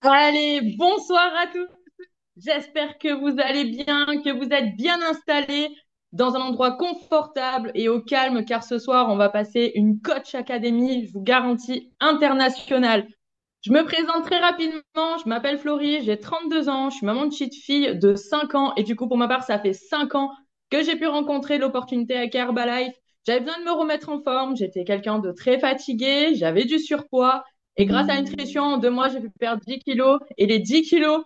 Allez, bonsoir à tous. J'espère que vous allez bien, que vous êtes bien installés dans un endroit confortable et au calme, car ce soir, on va passer une Coach Academy, je vous garantis, internationale. Je me présente très rapidement, je m'appelle Florie, j'ai 32 ans, je suis maman de petite fille de 5 ans et du coup, pour ma part, ça fait 5 ans que j'ai pu rencontrer l'opportunité avec Herbalife. J'avais besoin de me remettre en forme, j'étais quelqu'un de très fatigué, j'avais du surpoids et grâce à la nutrition, en 2 mois, j'ai pu perdre 10 kilos et les 10 kilos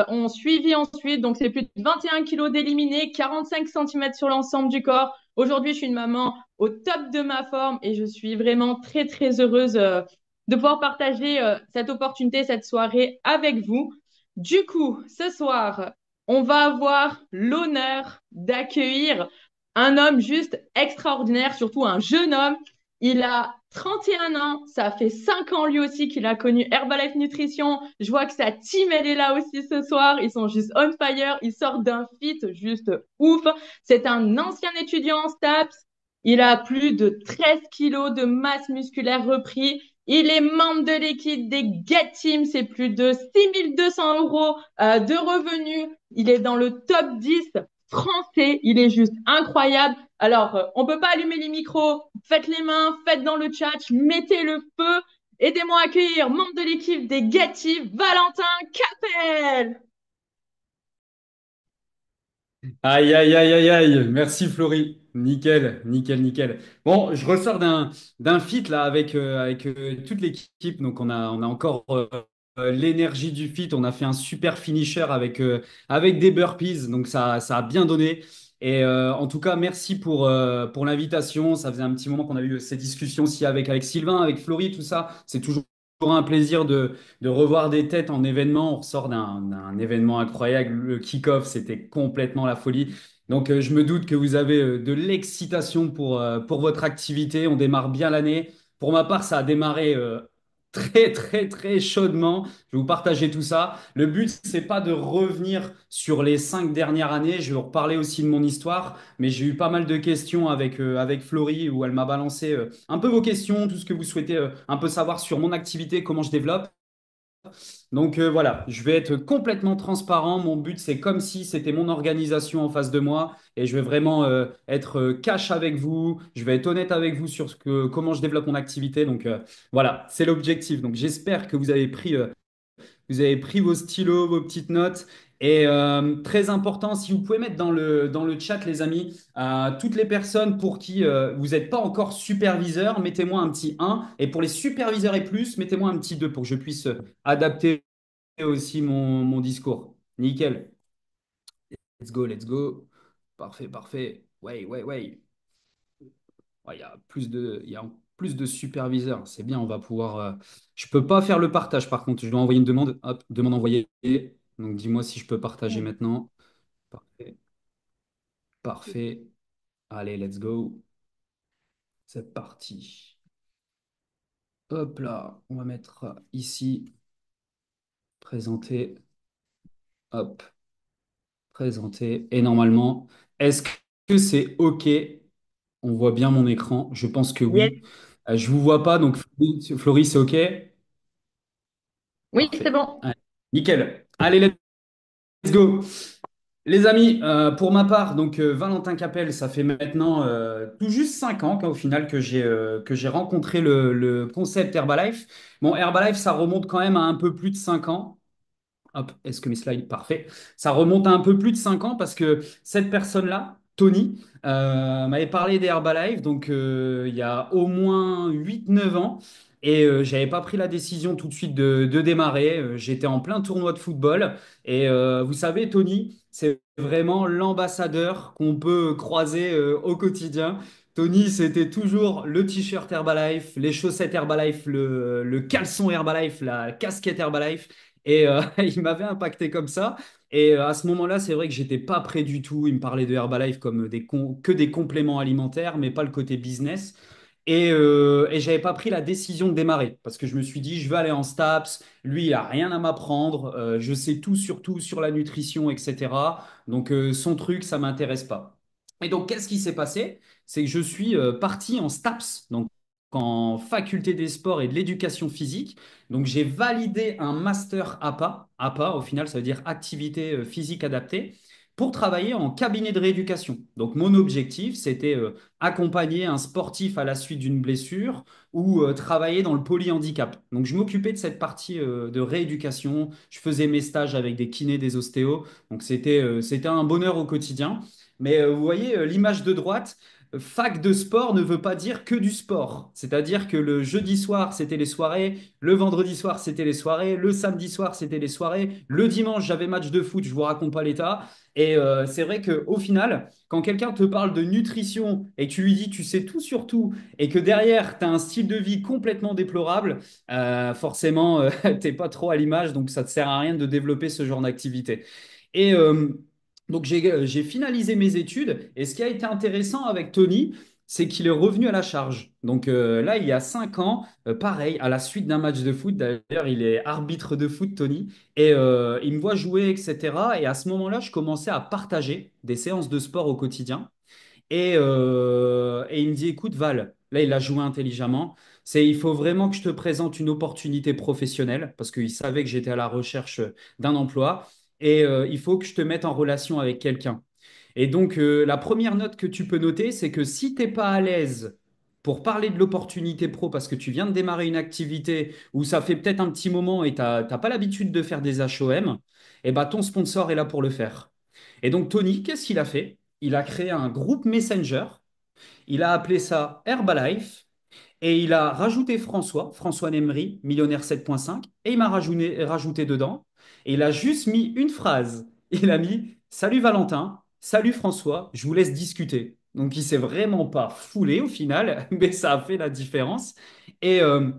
ont suivi ensuite. Donc, c'est plus de 21 kilos d'éliminés, 45 centimètres sur l'ensemble du corps. Aujourd'hui, je suis une maman au top de ma forme et je suis vraiment très, très heureuse de pouvoir partager cette opportunité, cette soirée avec vous. Du coup, ce soir, on va avoir l'honneur d'accueillir un homme juste extraordinaire, surtout un jeune homme. Il a 31 ans, ça fait 5 ans lui aussi qu'il a connu Herbalife Nutrition. Je vois que sa team, elle est là aussi ce soir. Ils sont juste on fire. Ils sortent d'un fit juste ouf. C'est un ancien étudiant en STAPS. Il a plus de 13 kilos de masse musculaire repris. Il est membre de l'équipe des Get Team. C'est plus de 6 200 € de revenus. Il est dans le top 10 français. Il est juste incroyable. Alors, on peut pas allumer les micros. Faites les mains, faites dans le chat, mettez le feu. Aidez-moi à accueillir membre de l'équipe des Get Team, Valentin Capel. Aïe, aïe, aïe, aïe, aïe. Merci Florie. Nickel, nickel, nickel. Bon, je ressors d'un feat là avec toute l'équipe. Donc on a encore l'énergie du feat. On a fait un super finisher avec des burpees. Donc ça a bien donné. Et en tout cas, merci pour l'invitation. Ça faisait un petit moment qu'on a eu ces discussions aussi avec Sylvain, avec Florie, tout ça. C'est toujours un plaisir de revoir des têtes en événement. On ressort d'un événement incroyable. Le kick-off, c'était complètement la folie. Donc, je me doute que vous avez de l'excitation pour votre activité. On démarre bien l'année. Pour ma part, ça a démarré très, très, très chaudement. Je vais vous partager tout ça. Le but, c'est pas de revenir sur les 5 dernières années. Je vais vous reparler aussi de mon histoire. Mais j'ai eu pas mal de questions avec Florie où elle m'a balancé un peu vos questions, tout ce que vous souhaitez un peu savoir sur mon activité, comment je développe. Donc voilà, je vais être complètement transparent. Mon but, c'est comme si c'était mon organisation en face de moi et je vais vraiment être cash avec vous. Je vais être honnête avec vous sur comment je développe mon activité. Donc voilà, c'est l'objectif. Donc j'espère que vous avez pris vos stylos, vos petites notes. Et très important, si vous pouvez mettre dans le chat, les amis, toutes les personnes pour qui vous n'êtes pas encore superviseur, mettez-moi un petit 1. Et pour les superviseurs et plus, mettez-moi un petit 2 pour que je puisse adapter aussi mon discours. Nickel. Let's go, let's go. Parfait, parfait. Ouais, ouais, ouais. Ouais, il y a plus de superviseurs. C'est bien, on va pouvoir. Je peux pas faire le partage, par contre. Je dois envoyer une demande. Hop, demande envoyée. Donc, dis-moi si je peux partager maintenant. Parfait, parfait. Allez, let's go. C'est parti. Hop là, on va mettre ici. Présenter. Hop, présenter. Et normalement, est-ce que c'est OK? On voit bien mon écran. Je pense que Yes. oui. Je vous vois pas, donc Florie, c'est OK? Oui, c'est Parfait. bon. Allez, nickel. Allez, let's go. Les amis, pour ma part, donc Valentin Capel, ça fait maintenant tout juste 5 ans au final que j'ai rencontré le concept Herbalife. Bon, Herbalife, ça remonte quand même à un peu plus de 5 ans. Hop, est-ce que mes slides, parfait. Ça remonte à un peu plus de 5 ans parce que cette personne-là, Tony, m'avait parlé des Herbalife, donc il y a au moins 8 9 ans. Et j'avais pas pris la décision tout de suite de démarrer. J'étais en plein tournoi de football. Et vous savez, Tony, c'est vraiment l'ambassadeur qu'on peut croiser au quotidien. Tony, c'était toujours le t-shirt Herbalife, les chaussettes Herbalife, le caleçon Herbalife, la casquette Herbalife. Et il m'avait impacté comme ça. Et à ce moment-là, c'est vrai que j'étais pas prêt du tout. Il me parlait de Herbalife comme que des compléments alimentaires, mais pas le côté business. Et j'avais pas pris la décision de démarrer parce que je me suis dit, je vais aller en STAPS. Lui, il a rien à m'apprendre. Je sais tout, surtout sur la nutrition, etc. Donc, son truc, ça m'intéresse pas. Et donc, qu'est-ce qui s'est passé? C'est que je suis parti en STAPS. Donc, en faculté des sports et de l'éducation physique. Donc, j'ai validé un master APA. APA, au final, ça veut dire activité physique adaptée, pour travailler en cabinet de rééducation. Donc, mon objectif, c'était accompagner un sportif à la suite d'une blessure ou travailler dans le polyhandicap. Donc, je m'occupais de cette partie de rééducation. Je faisais mes stages avec des kinés, des ostéos. Donc, c'était un bonheur au quotidien. Mais vous voyez, l'image de droite, fac de sport ne veut pas dire que du sport. C'est-à-dire que le jeudi soir, c'était les soirées, le vendredi soir, c'était les soirées, le samedi soir, c'était les soirées, le dimanche, j'avais match de foot, je vous raconte pas l'état. Et c'est vrai qu'au final, quand quelqu'un te parle de nutrition et que tu lui dis tu sais tout sur tout et que derrière, tu as un style de vie complètement déplorable, forcément, t'es pas trop à l'image, donc ça ne te sert à rien de développer ce genre d'activité. Et donc j'ai finalisé mes études et ce qui a été intéressant avec Tony, c'est qu'il est revenu à la charge. Donc là, il y a 5 ans, pareil, à la suite d'un match de foot, d'ailleurs, il est arbitre de foot, Tony, et il me voit jouer, etc. Et à ce moment-là, je commençais à partager des séances de sport au quotidien. Et il me dit, écoute, Val, là, il a joué intelligemment. Il faut vraiment que je te présente une opportunité professionnelle parce qu'il savait que j'étais à la recherche d'un emploi et il faut que je te mette en relation avec quelqu'un. Et donc, la première note que tu peux noter, c'est que si tu n'es pas à l'aise pour parler de l'opportunité pro parce que tu viens de démarrer une activité où ça fait peut-être un petit moment et tu n'as pas l'habitude de faire des HOM, eh ben, ton sponsor est là pour le faire. Et donc, Tony, qu'est-ce qu'il a fait? Il a créé un groupe Messenger. Il a appelé ça Herbalife. Et il a rajouté François, François Nemery, millionnaire 7.5, et il m'a rajouté dedans. Et il a juste mis une phrase. Il a mis Salut Valentin, salut François, je vous laisse discuter. Donc il s'est vraiment pas foulé au final, mais ça a fait la différence. Et, euh,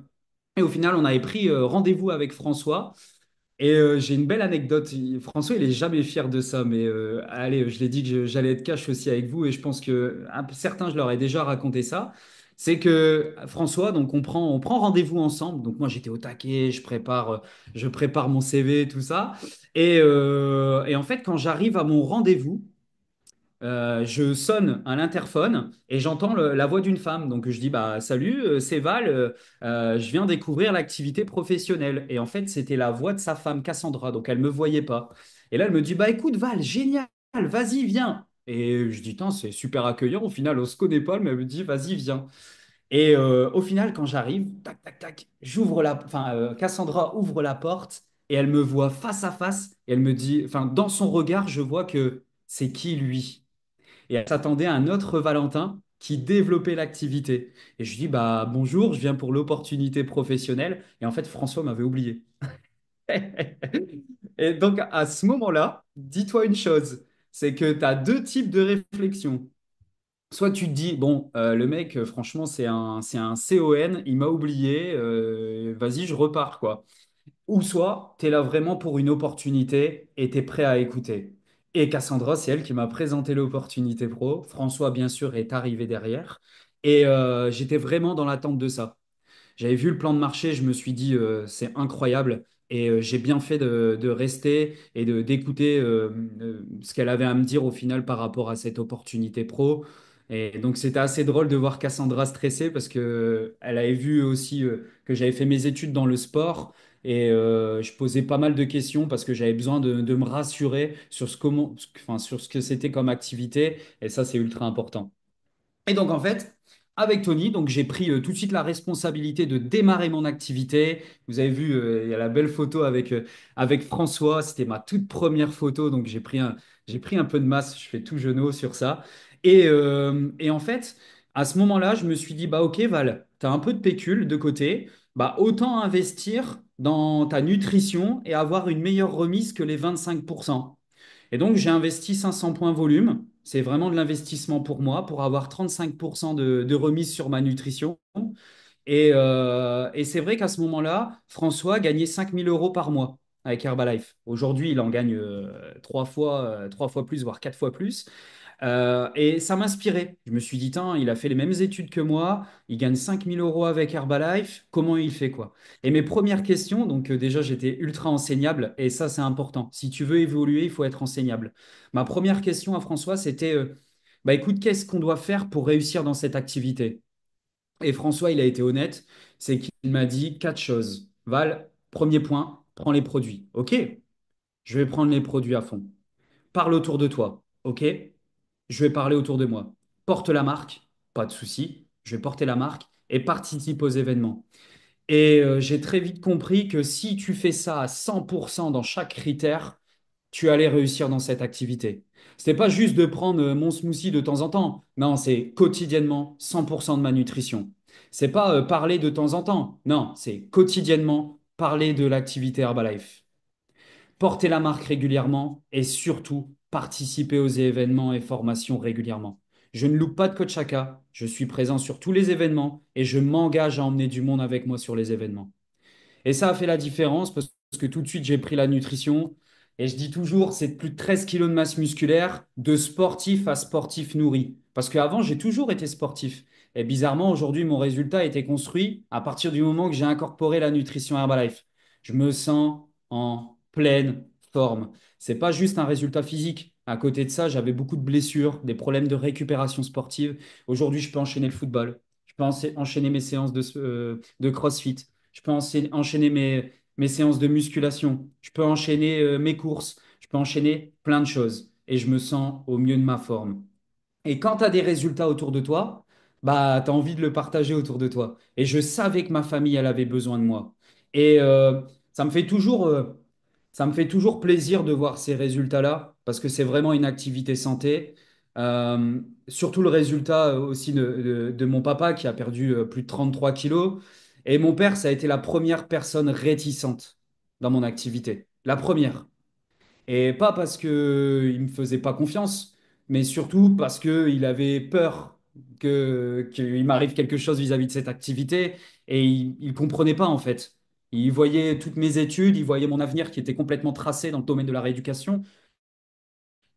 et au final, on avait pris rendez-vous avec François. Et j'ai une belle anecdote. François, il est jamais fier de ça, mais allez, je l'ai dit que j'allais être cash aussi avec vous, et je pense que certains, je leur ai déjà raconté ça. C'est que François, donc on prend rendez-vous ensemble. Donc moi, j'étais au taquet, je prépare mon CV, tout ça. Et en fait, quand j'arrive à mon rendez-vous, je sonne à l'interphone et j'entends la voix d'une femme. Donc je dis bah salut, c'est Val, je viens découvrir l'activité professionnelle. Et en fait, c'était la voix de sa femme Cassandra, donc elle me voyait pas. Et là, elle me dit bah écoute Val, génial, vas-y, viens. Et je dis, c'est super accueillant. Au final, on se connaît pas, mais elle me dit, vas-y, viens. Et au final, quand j'arrive, tac, tac, tac, Cassandra ouvre la porte et elle me voit face à face. Et elle me dit, enfin, dans son regard, je vois que c'est qui lui? Et elle s'attendait à un autre Valentin qui développait l'activité. Et je dis, bah bonjour, je viens pour l'opportunité professionnelle. Et en fait, François m'avait oublié. Et donc, à ce moment-là, dis-toi une chose, c'est que tu as deux types de réflexions. Soit tu te dis, bon, le mec, franchement, c'est un CON, il m'a oublié, vas-y, je repars, quoi. Ou soit, tu es là vraiment pour une opportunité et tu es prêt à écouter. Et Cassandra, c'est elle qui m'a présenté l'opportunité pro. François, bien sûr, est arrivé derrière. Et j'étais vraiment dans l'attente de ça. J'avais vu le plan de marché, je me suis dit, c'est incroyable. Et j'ai bien fait de rester et d'écouter ce qu'elle avait à me dire au final par rapport à cette opportunité pro. Et donc c'était assez drôle de voir Cassandra stressée parce que elle avait vu aussi que j'avais fait mes études dans le sport et je posais pas mal de questions parce que j'avais besoin de me rassurer sur enfin, sur ce que c'était comme activité. Et ça, c'est ultra important. Et donc, en fait, avec Tony, donc j'ai pris tout de suite la responsabilité de démarrer mon activité. Vous avez vu, il y a la belle photo avec François. C'était ma toute première photo, donc j'ai pris un peu de masse. Je fais tout genou sur ça. Et en fait, à ce moment-là, je me suis dit, bah ok, Val, tu as un peu de pécule de côté. Bah, autant investir dans ta nutrition et avoir une meilleure remise que les 25%. Et donc, j'ai investi 500 points volume. C'est vraiment de l'investissement pour moi, pour avoir 35% de remise sur ma nutrition. Et c'est vrai qu'à ce moment-là, François gagnait 5 000 € par mois avec Herbalife. Aujourd'hui, il en gagne 3 fois plus, voire 4 fois plus. Et ça m'inspirait. Je me suis dit, tiens, il a fait les mêmes études que moi, il gagne 5 000 € avec Herbalife, comment il fait quoi? Et mes premières questions, donc déjà j'étais ultra enseignable, et ça c'est important. Si tu veux évoluer, il faut être enseignable. Ma première question à François, c'était, bah écoute, qu'est-ce qu'on doit faire pour réussir dans cette activité? Et François, il a été honnête, c'est qu'il m'a dit quatre choses. Val, premier point, prends les produits. OK, je vais prendre les produits à fond. Parle autour de toi. OK, je vais parler autour de moi. Porte la marque, pas de souci, je vais porter la marque et participe aux événements. Et j'ai très vite compris que si tu fais ça à 100% dans chaque critère, tu allais réussir dans cette activité. C'était pas juste de prendre mon smoothie de temps en temps. Non, c'est quotidiennement 100% de ma nutrition. C'est pas parler de temps en temps. Non, c'est quotidiennement parler de l'activité Herbalife. Porter la marque régulièrement et surtout participer aux événements et formations régulièrement. Je ne loupe pas de coach Chaka, je suis présent sur tous les événements et je m'engage à emmener du monde avec moi sur les événements. Et ça a fait la différence parce que tout de suite, j'ai pris la nutrition. Et je dis toujours, c'est plus de 13 kilos de masse musculaire, de sportif à sportif nourri. Parce qu'avant, j'ai toujours été sportif. Et bizarrement, aujourd'hui, mon résultat a été construit à partir du moment que j'ai incorporé la nutrition Herbalife. Je me sens en pleine forme. C'est pas juste un résultat physique. À côté de ça, j'avais beaucoup de blessures, des problèmes de récupération sportive. Aujourd'hui, je peux enchaîner le football. Je peux enchaîner mes séances de CrossFit. Je peux enchaîner mes séances de musculation. Je peux enchaîner mes courses. Je peux enchaîner plein de choses. Et je me sens au mieux de ma forme. Et quand tu as des résultats autour de toi, bah, tu as envie de le partager autour de toi. Et je savais que ma famille, elle avait besoin de moi. Et ça me fait ça me fait toujours plaisir de voir ces résultats-là, parce que c'est vraiment une activité santé. Euh, Surtout le résultat aussi de mon papa qui a perdu plus de 33 kilos. Et mon père, ça a été la première personne réticente dans mon activité. La première. Et pas parce qu'il ne me faisait pas confiance, mais surtout parce qu'il avait peur qu'il m'arrive quelque chose vis-à-vis de cette activité et il ne comprenait pas en fait. Il voyait toutes mes études, il voyait mon avenir qui était complètement tracé dans le domaine de la rééducation.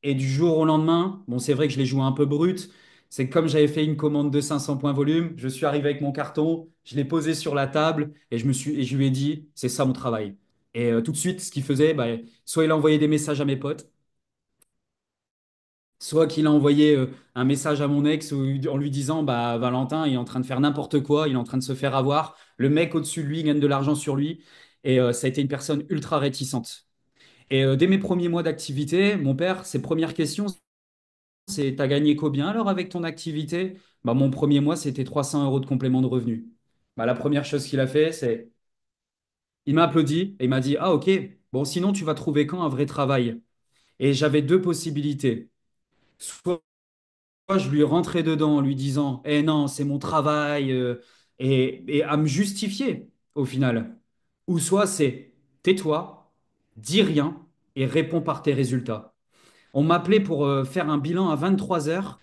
Et du jour au lendemain, bon, c'est vrai que je l'ai joué un peu brut. C'est comme j'avais fait une commande de 500 points volume, je suis arrivé avec mon carton, je l'ai posé sur la table et je lui ai dit, c'est ça mon travail. Et tout de suite, ce qu'il faisait, bah, soit il envoyait des messages à mes potes, soit qu'il a envoyé un message à mon ex en lui disant, bah, Valentin, il est en train de faire n'importe quoi, il est en train de se faire avoir, le mec au-dessus de lui gagne de l'argent sur lui. Et ça a été une personne ultra réticente. Et dès mes premiers mois d'activité, mon père, ses premières questions, c'est, t'as gagné combien alors avec ton activité? Bah, mon premier mois, c'était 300 euros de complément de revenu. Bah, la première chose qu'il a fait, c'est, il m'a applaudi et il m'a dit, ah ok, bon, sinon tu vas trouver quand un vrai travail? Et j'avais deux possibilités. Soit je lui rentrais dedans en lui disant, eh non, c'est mon travail, et à me justifier au final. Ou soit c'est, tais-toi, dis rien et réponds par tes résultats. On m'appelait pour faire un bilan à 23 heures.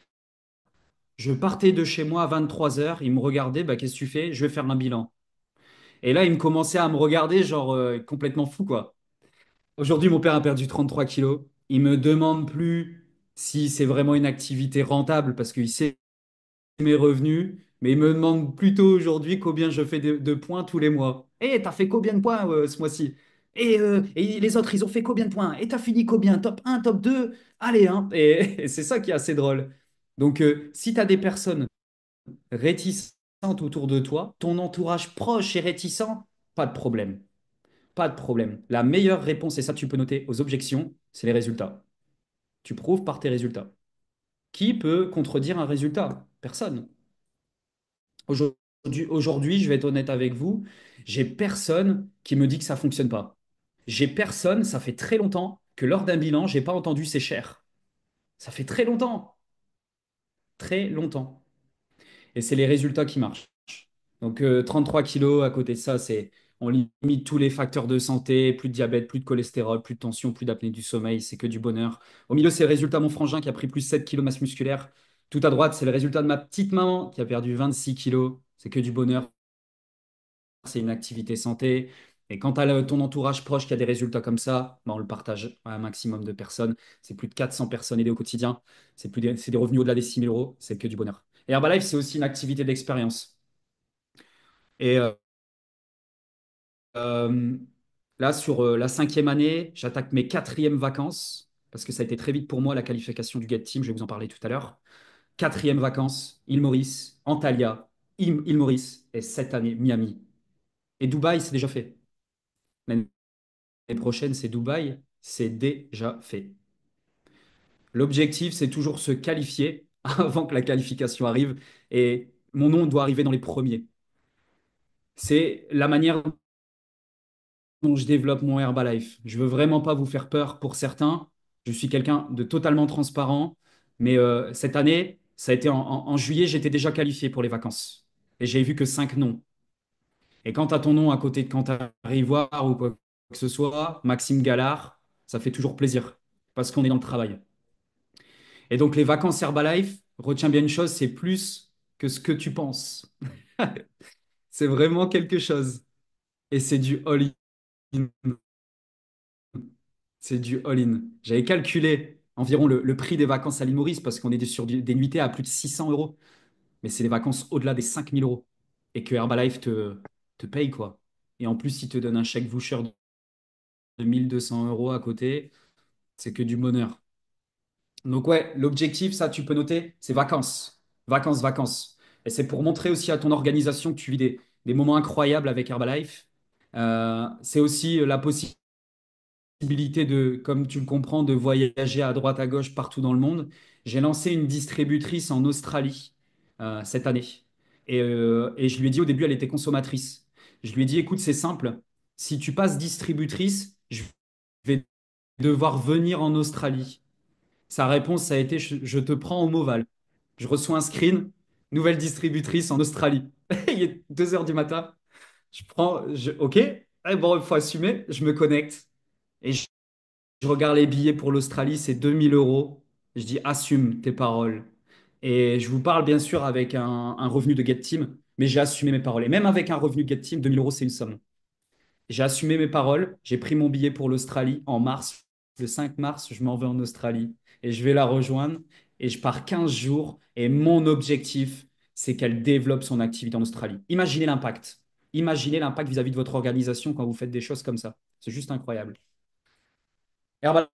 Je partais de chez moi à 23 heures. Il me regardait, bah, qu'est-ce que tu fais? Je vais faire un bilan. Et là, il me commençait à me regarder, genre complètement fou, quoi. Aujourd'hui, mon père a perdu 33 kilos. Il me demande plus si c'est vraiment une activité rentable parce qu'il sait mes revenus, mais il me demande plutôt aujourd'hui combien je fais de points tous les mois. Eh, t'as fait combien de points ce mois-ci? Et les autres, ils ont fait combien de points? Et t'as fini combien? Top un, top 2. Allez, hein. Et c'est ça qui est assez drôle. Donc, si t'as des personnes réticentes autour de toi, ton entourage proche est réticent, pas de problème. Pas de problème. La meilleure réponse, et ça tu peux noter aux objections, c'est les résultats. Tu prouves par tes résultats. Qui peut contredire un résultat? Personne. Aujourd'hui, je vais être honnête avec vous, j'ai personne qui me dit que ça fonctionne pas. J'ai personne, ça fait très longtemps que lors d'un bilan, j'ai pas entendu c'est cher. Ça fait très longtemps, très longtemps. Et c'est les résultats qui marchent. Donc 33 kilos, à côté de ça, c'est on limite tous les facteurs de santé, plus de diabète, plus de cholestérol, plus de tension, plus d'apnée du sommeil, c'est que du bonheur. Au milieu, c'est le résultat de mon frangin qui a pris plus de 7 kilos masse musculaire. Tout à droite, c'est le résultat de ma petite maman qui a perdu 26 kilos. C'est que du bonheur. C'est une activité santé. Et quand tu as ton entourage proche qui a des résultats comme ça, bah, on le partage à un maximum de personnes. C'est plus de 400 personnes aidées au quotidien. C'est des revenus au-delà des 6 000 euros. C'est que du bonheur. Et Herbalife, c'est aussi une activité d'expérience. Et euh, là, sur la cinquième année, j'attaque mes quatrièmes vacances parce que ça a été très vite pour moi la qualification du Get Team. Je vais vous en parler tout à l'heure. Quatrième vacances, île Maurice, Antalya, Île Maurice et cette année Miami. Et Dubaï, c'est déjà fait. L'année prochaine, c'est Dubaï, c'est déjà fait. L'objectif, c'est toujours se qualifier avant que la qualification arrive. Et mon nom doit arriver dans les premiers. C'est la manière dont je développe mon Herbalife. Je veux vraiment pas vous faire peur pour certains. Je suis quelqu'un de totalement transparent. Mais cette année, ça a été en juillet, j'étais déjà qualifié pour les vacances. Et j'ai vu que 5 noms. Et quand tu as ton nom à côté de Quentin Rivoire ou quoi que ce soit, Maxime Gallard, ça fait toujours plaisir parce qu'on est dans le travail. Et donc, les vacances Herbalife, retiens bien une chose, c'est plus que ce que tu penses. C'est vraiment quelque chose. Et c'est du all-in. C'est du all-in. J'avais calculé environ le prix des vacances à l'île Maurice parce qu'on est sur des nuitées à plus de 600 euros. Mais c'est des vacances au-delà des 5000 euros. Et que Herbalife te paye, quoi. Et en plus, il te donne un chèque voucher de 1 200 € à côté. C'est que du bonheur. Donc ouais, l'objectif, ça, tu peux noter, c'est vacances. Vacances, vacances. Et c'est pour montrer aussi à ton organisation que tu vis des moments incroyables avec Herbalife. C'est aussi la possibilité de, comme tu le comprends, de voyager à droite, à gauche, partout dans le monde. J'ai lancé une distributrice en Australie cette année. Et je lui ai dit au début, elle était consommatrice. Je lui ai dit, écoute, c'est simple. Si tu passes distributrice, je vais devoir venir en Australie. Sa réponse, ça a été, je te prends au Moval. Je reçois un screen, nouvelle distributrice en Australie. Il est 2 heures du matin. Ok, bon, il faut assumer. Je me connecte et je regarde les billets pour l'Australie, c'est 2 000 euros. Je dis, assume tes paroles. Et je vous parle bien sûr avec un revenu de Get Team, mais j'ai assumé mes paroles. Et même avec un revenu de Get Team, 2 000 euros, c'est une somme. J'ai assumé mes paroles. J'ai pris mon billet pour l'Australie en mars. Le 5 mars, je m'en vais en Australie et je vais la rejoindre. Et je pars 15 jours. Et mon objectif, c'est qu'elle développe son activité en Australie. Imaginez l'impact. Imaginez l'impact vis-à-vis de votre organisation quand vous faites des choses comme ça. C'est juste incroyable. Herbalife,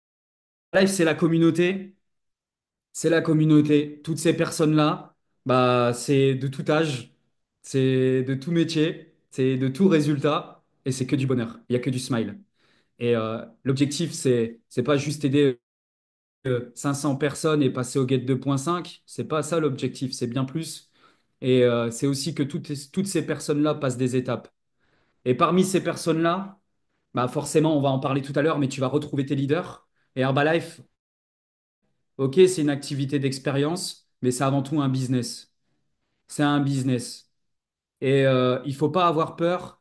c'est la communauté. C'est la communauté. Toutes ces personnes-là, bah, c'est de tout âge, c'est de tout métier, c'est de tout résultat. Et c'est que du bonheur. Il n'y a que du smile. Et l'objectif, c'est pas juste aider 500 personnes et passer au Gate 2.5. C'est pas ça l'objectif, c'est bien plus. Et c'est aussi que toutes ces personnes-là passent des étapes. Et parmi ces personnes-là, bah forcément, on va en parler tout à l'heure, mais tu vas retrouver tes leaders. Et Herbalife, ok, c'est une activité d'expérience, mais c'est avant tout un business. C'est un business. Et il faut pas avoir peur.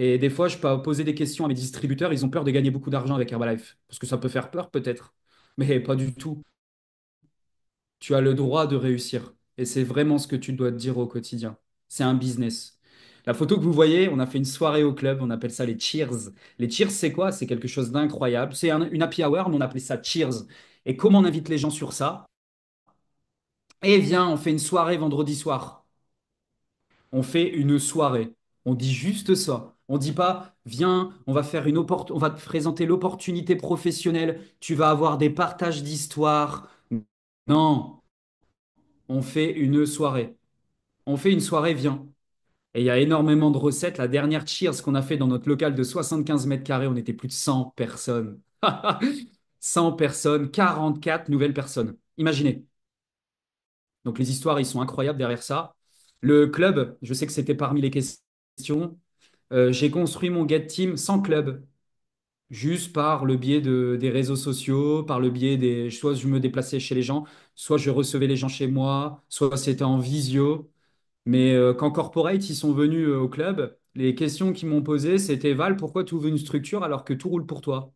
Et des fois, je peux poser des questions à mes distributeurs. Ils ont peur de gagner beaucoup d'argent avec Herbalife. Parce que ça peut faire peur, peut-être. Mais pas du tout. Tu as le droit de réussir. Et c'est vraiment ce que tu dois te dire au quotidien. C'est un business. La photo que vous voyez, on a fait une soirée au club. On appelle ça les cheers. Les cheers, c'est quoi? C'est quelque chose d'incroyable. C'est une happy hour, mais on appelait ça cheers. Et comment on invite les gens sur ça? Eh viens, on fait une soirée vendredi soir. On fait une soirée. On dit juste ça. On dit pas, viens, on va te présenter l'opportunité professionnelle, tu vas avoir des partages d'histoires. Non, on fait une soirée. On fait une soirée, viens. Et il y a énormément de recettes. La dernière cheers qu'on a fait dans notre local de 75 mètres carrés, on était plus de 100 personnes. 100 personnes, 44 nouvelles personnes. Imaginez. Donc les histoires, ils sont incroyables derrière ça. Le club, je sais que c'était parmi les questions. J'ai construit mon Get Team sans club, juste par le biais des réseaux sociaux, par le biais des... Soit je me déplaçais chez les gens, soit je recevais les gens chez moi, soit c'était en visio. Mais quand Corporate, ils sont venus au club, les questions qu'ils m'ont posées, c'était Val, pourquoi tu ouvres une structure alors que tout roule pour toi?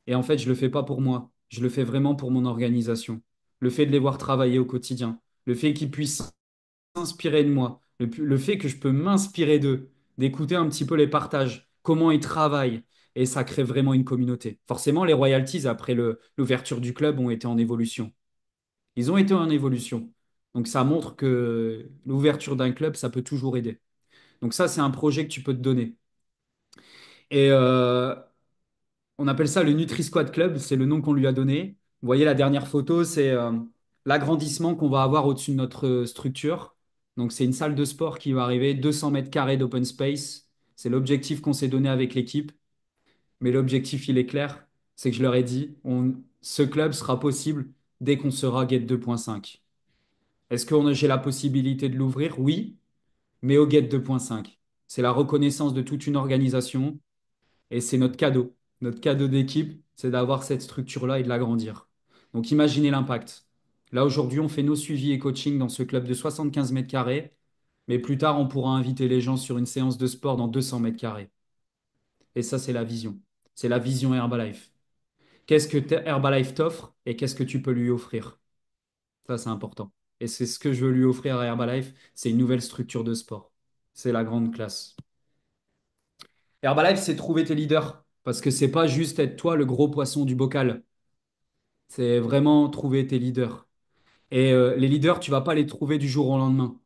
Et en fait, je le fais pas pour moi. Je le fais vraiment pour mon organisation. Le fait de les voir travailler au quotidien, le fait qu'ils puissent s'inspirer de moi, le fait que je peux m'inspirer d'eux, d'écouter un petit peu les partages, comment ils travaillent, et ça crée vraiment une communauté. Forcément, les royalties après l'ouverture du club ont été en évolution. Ils ont été en évolution. Donc ça montre que l'ouverture d'un club, ça peut toujours aider. Donc ça, c'est un projet que tu peux te donner. Et on appelle ça le Nutri Squad Club, c'est le nom qu'on lui a donné. Vous voyez la dernière photo, c'est l'agrandissement qu'on va avoir au-dessus de notre structure. Donc, c'est une salle de sport qui va arriver, 200 mètres carrés d'open space. C'est l'objectif qu'on s'est donné avec l'équipe. Mais l'objectif, il est clair. C'est que je leur ai dit, ce club sera possible dès qu'on sera Get 2.5. Est-ce que j'ai la possibilité de l'ouvrir? Oui, mais au Get 2.5. C'est la reconnaissance de toute une organisation et c'est notre cadeau. Notre cadeau d'équipe, c'est d'avoir cette structure-là et de l'agrandir. Donc imaginez l'impact. Là, aujourd'hui, on fait nos suivis et coaching dans ce club de 75 mètres carrés, mais plus tard, on pourra inviter les gens sur une séance de sport dans 200 mètres carrés. Et ça, c'est la vision. C'est la vision Herbalife. Qu'est-ce que Herbalife t'offre et qu'est-ce que tu peux lui offrir? Ça, c'est important. Et c'est ce que je veux lui offrir à Herbalife, c'est une nouvelle structure de sport. C'est la grande classe. Herbalife, c'est trouver tes leaders. Parce que c'est pas juste être toi le gros poisson du bocal. C'est vraiment trouver tes leaders. Et les leaders, tu vas pas les trouver du jour au lendemain.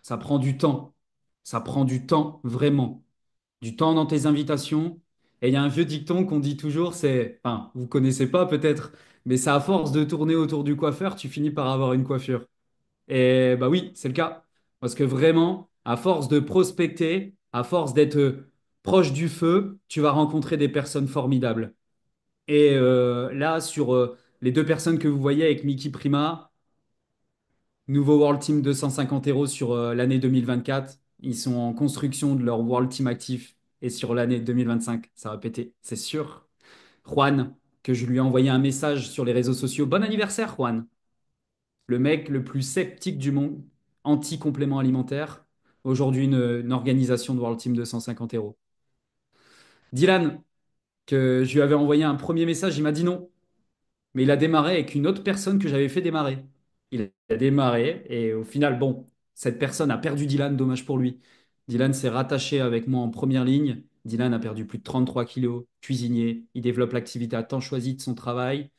Ça prend du temps. Ça prend du temps, vraiment. Du temps dans tes invitations. Et il y a un vieux dicton qu'on dit toujours, enfin, vous connaissez pas peut-être, mais c'est à force de tourner autour du coiffeur, tu finis par avoir une coiffure. Et bah oui, c'est le cas. Parce que vraiment, à force de prospecter, à force d'être proche du feu, tu vas rencontrer des personnes formidables. Et là, sur les deux personnes que vous voyez avec Mickey Prima, nouveau World Team 250 € sur l'année 2024, ils sont en construction de leur World Team actif. Et sur l'année 2025, ça va péter, c'est sûr. Juan, que je lui ai envoyé un message sur les réseaux sociaux. Bon anniversaire, Juan. Le mec le plus sceptique du monde, anti-complément alimentaire. Aujourd'hui, une organisation de World Team 250 €. Dylan, que je lui avais envoyé un premier message, il m'a dit non. Mais il a démarré avec une autre personne que j'avais fait démarrer. Il a démarré et au final, bon, cette personne a perdu Dylan, dommage pour lui. Dylan s'est rattaché avec moi en première ligne. Dylan a perdu plus de 33 kilos, cuisinier. Il développe l'activité à temps choisi de son travail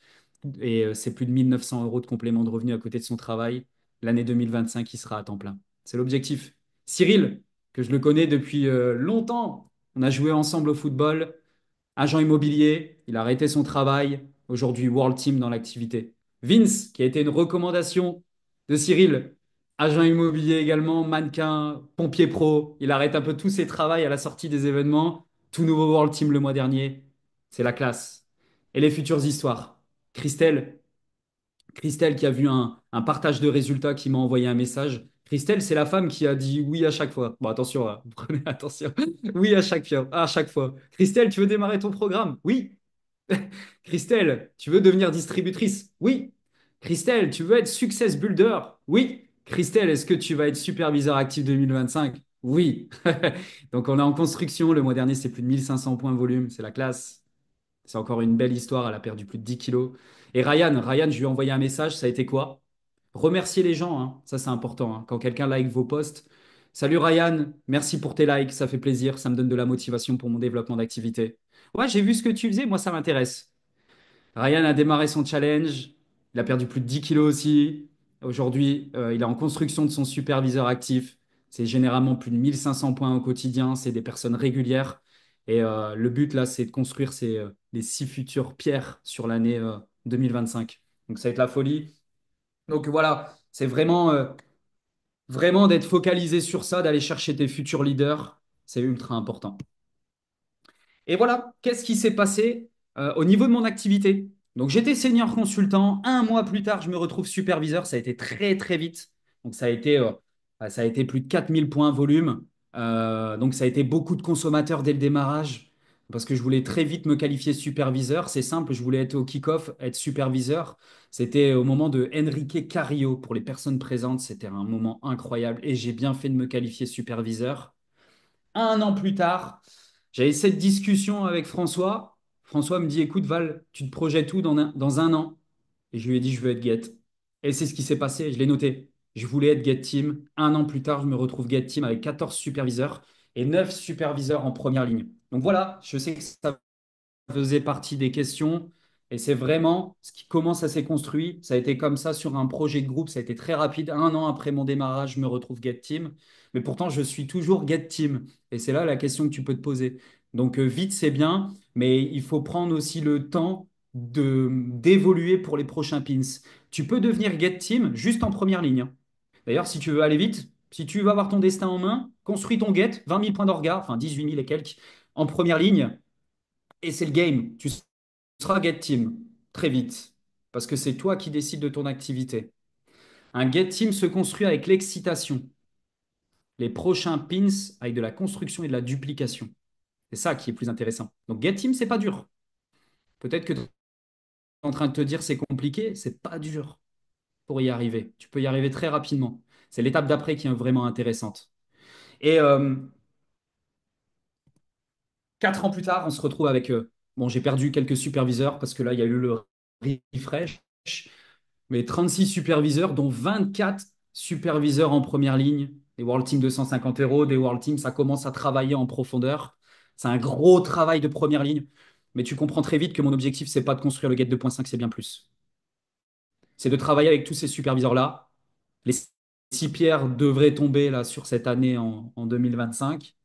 et c'est plus de 1 900 € de complément de revenu à côté de son travail. L'année 2025, il sera à temps plein. C'est l'objectif. Cyril, que je le connais depuis longtemps, on a joué ensemble au football. Agent immobilier, il a arrêté son travail. Aujourd'hui, World Team dans l'activité. Vince, qui a été une recommandation de Cyril, agent immobilier également, mannequin, pompier pro. Il arrête un peu tous ses travaux à la sortie des événements. Tout nouveau World Team le mois dernier. C'est la classe. Et les futures histoires. Christelle, Christelle qui a vu un partage de résultats qui m'a envoyé un message. Christelle, c'est la femme qui a dit oui à chaque fois. Bon, attention, hein, prenez attention. Oui à chaque fois. Christelle, tu veux démarrer ton programme? Oui. Christelle, tu veux devenir distributrice? Oui. Christelle, tu veux être success builder? Oui. Christelle, est-ce que tu vas être superviseur actif 2025? Oui. Donc on est en construction. Le mois dernier, c'est plus de 1 500 points de volume. C'est la classe. C'est encore une belle histoire. Elle a perdu plus de 10 kilos. Et Ryan, je lui ai envoyé un message. Ça a été quoi? Remercier les gens, hein. Ça c'est important, hein. Quand quelqu'un like vos posts. Salut Ryan, merci pour tes likes. Ça fait plaisir. Ça me donne de la motivation pour mon développement d'activité. Ouais, j'ai vu ce que tu faisais. Moi, ça m'intéresse. Ryan a démarré son challenge. Il a perdu plus de 10 kilos aussi. Aujourd'hui, il est en construction de son superviseur actif. C'est généralement plus de 1 500 points au quotidien. C'est des personnes régulières. Et le but, là, c'est de construire les 6 futures pierres sur l'année 2025. Donc, ça va être la folie. Donc, voilà, c'est vraiment d'être focalisé sur ça, d'aller chercher tes futurs leaders. C'est ultra important. Et voilà, qu'est-ce qui s'est passé au niveau de mon activité? Donc j'étais senior consultant, 1 mois plus tard, je me retrouve superviseur, ça a été très très vite. Donc ça a été plus de 4 000 points volume. Donc ça a été beaucoup de consommateurs dès le démarrage, parce que je voulais très vite me qualifier superviseur. C'est simple, je voulais être au kick-off, être superviseur. C'était au moment de Enrique Carillo, pour les personnes présentes, c'était un moment incroyable et j'ai bien fait de me qualifier superviseur. 1 an plus tard, j'avais cette discussion avec François. François me dit, écoute Val, tu te projettes où dans un an? Et je lui ai dit, je veux être Get. Et c'est ce qui s'est passé, je l'ai noté. Je voulais être Get Team. 1 an plus tard, je me retrouve Get Team avec 14 superviseurs et 9 superviseurs en première ligne. Donc voilà, je sais que ça faisait partie des questions. Et c'est vraiment ce qui commence à s'est construit. Ça a été comme ça sur un projet de groupe. Ça a été très rapide. 1 an après mon démarrage, je me retrouve Get Team. Mais pourtant, je suis toujours Get Team. Et c'est là la question que tu peux te poser. Donc, vite, c'est bien, mais il faut prendre aussi le temps d'évoluer pour les prochains pins. Tu peux devenir Get Team juste en première ligne, hein. D'ailleurs, si tu veux aller vite, Si tu veux avoir ton destin en main, construis ton get, 20 000 points d'orga, enfin 18 000 et quelques, en première ligne, et c'est le game. Tu seras get team très vite, parce que c'est toi qui décides de ton activité. Un get team se construit avec l'excitation. Les prochains pins avec de la construction et de la duplication. C'est ça qui est plus intéressant. Donc get team, c'est pas dur. Peut-être que tu es en train de te dire c'est compliqué, c'est pas dur pour y arriver. Tu peux y arriver très rapidement. C'est l'étape d'après qui est vraiment intéressante. Et 4 ans plus tard, on se retrouve avec. Bon, j'ai perdu quelques superviseurs parce que là, il y a eu le refresh, mais 36 superviseurs, dont 24 superviseurs en première ligne. Des World Team 250 euros, des World Team, ça commence à travailler en profondeur. C'est un gros travail de première ligne. Mais tu comprends très vite que mon objectif, c'est pas de construire le Gate 2.5, c'est bien plus. C'est de travailler avec tous ces superviseurs-là. Les 6 pierres devraient tomber là sur cette année en 2025.